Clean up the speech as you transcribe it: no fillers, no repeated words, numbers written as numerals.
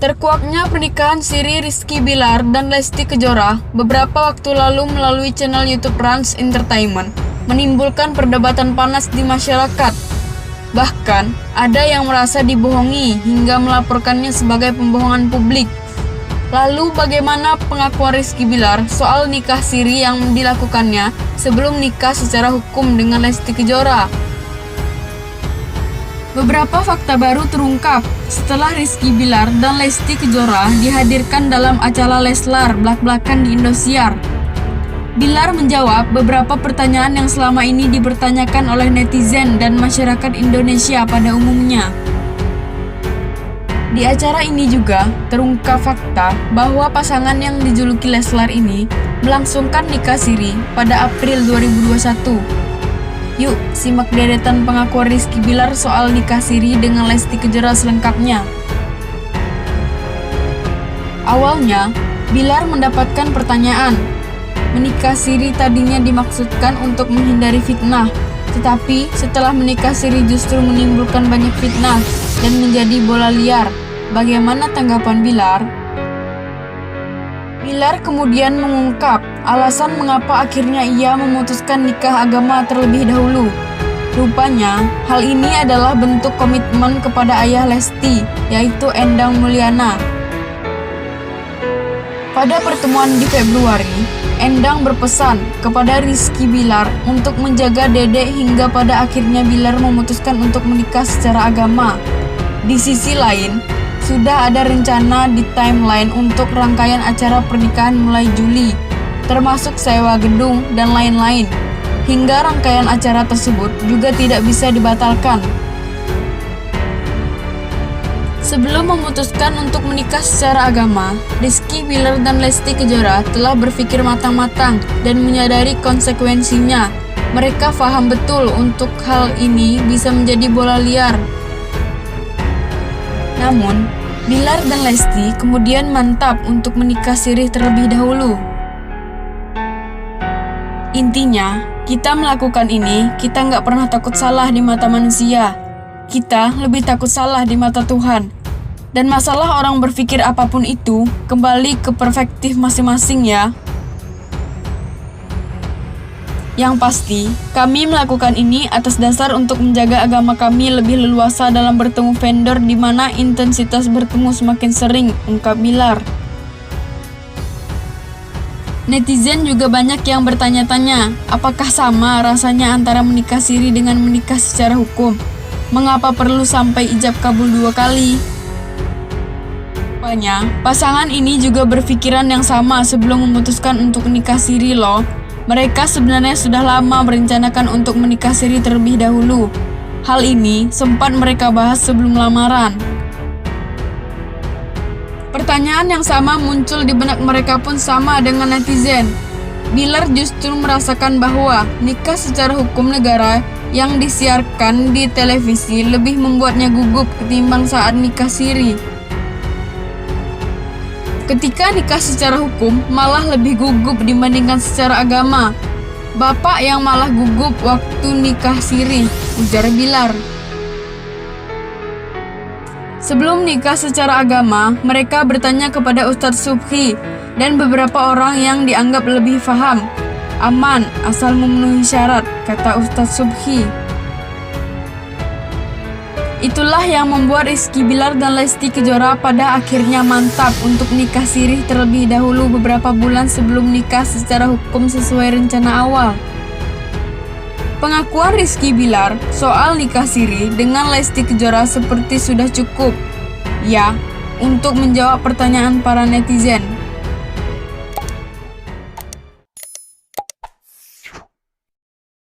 Terkuaknya pernikahan Siri Rizky Bilar dan Lesti Kejora beberapa waktu lalu melalui channel YouTube Rans Entertainment menimbulkan perdebatan panas di masyarakat. Bahkan, ada yang merasa dibohongi hingga melaporkannya sebagai pembohongan publik. Lalu bagaimana pengakuan Rizky Bilar soal nikah siri yang dilakukannya sebelum nikah secara hukum dengan Lesti Kejora? Beberapa fakta baru terungkap setelah Rizky Bilar dan Lesti Kejora dihadirkan dalam acara Leslar Blak-Blakan di Indosiar. Bilar menjawab beberapa pertanyaan yang selama ini dipertanyakan oleh netizen dan masyarakat Indonesia pada umumnya. Di acara ini juga terungkap fakta bahwa pasangan yang dijuluki Leslar ini melangsungkan nikah siri pada April 2021. Yuk, simak deretan pengakuan Rizky Bilar soal nikah siri dengan Lesti Kejora selengkapnya. Awalnya, Bilar mendapatkan pertanyaan. Menikah siri tadinya dimaksudkan untuk menghindari fitnah, tetapi setelah menikah siri justru menimbulkan banyak fitnah dan menjadi bola liar. Bagaimana tanggapan Bilar? Bilar kemudian mengungkap alasan mengapa akhirnya ia memutuskan nikah agama terlebih dahulu. Rupanya, hal ini adalah bentuk komitmen kepada ayah Lesti, yaitu Endang Mulyana. Pada pertemuan di Februari, Endang berpesan kepada Rizky Bilar untuk menjaga dedek hingga pada akhirnya Bilar memutuskan untuk menikah secara agama. Di sisi lain, sudah ada rencana di timeline untuk rangkaian acara pernikahan mulai Juli, termasuk sewa gedung dan lain-lain. Hingga rangkaian acara tersebut juga tidak bisa dibatalkan. Sebelum memutuskan untuk menikah secara agama, Rizky Bilar dan Lesti Kejora telah berpikir matang-matang dan menyadari konsekuensinya. Mereka paham betul untuk hal ini bisa menjadi bola liar. Namun, Bilar dan Lesti kemudian mantap untuk menikah siri terlebih dahulu. Intinya, kita melakukan ini, kita nggak pernah takut salah di mata manusia. Kita lebih takut salah di mata Tuhan. Dan masalah orang berpikir apapun itu, kembali ke perspektif masing-masing ya. Yang pasti, kami melakukan ini atas dasar untuk menjaga agama kami lebih leluasa dalam bertemu vendor di mana intensitas bertemu semakin sering, ungkap Bilar. Netizen juga banyak yang bertanya-tanya, apakah sama rasanya antara menikah siri dengan menikah secara hukum? Mengapa perlu sampai ijab kabul 2 kali? Rupanya, pasangan ini juga berpikiran yang sama sebelum memutuskan untuk nikah siri loh. Mereka sebenarnya sudah lama merencanakan untuk menikah siri terlebih dahulu. Hal ini sempat mereka bahas sebelum lamaran. Pertanyaan yang sama muncul di benak mereka pun sama dengan netizen. Bilar justru merasakan bahwa nikah secara hukum negara yang disiarkan di televisi lebih membuatnya gugup ketimbang saat nikah siri. Ketika nikah secara hukum malah lebih gugup dibandingkan secara agama. Bapak yang malah gugup waktu nikah siri, ujar Bilar. Sebelum nikah secara agama, mereka bertanya kepada Ustadz Subhi dan beberapa orang yang dianggap lebih paham. Aman, asal memenuhi syarat, kata Ustadz Subhi. Itulah yang membuat Rizky Bilar dan Lesti Kejora pada akhirnya mantap untuk nikah siri terlebih dahulu beberapa bulan sebelum nikah secara hukum sesuai rencana awal. Pengakuan Rizky Bilar soal nikah siri dengan Lesti Kejora seperti sudah cukup, ya, untuk menjawab pertanyaan para netizen.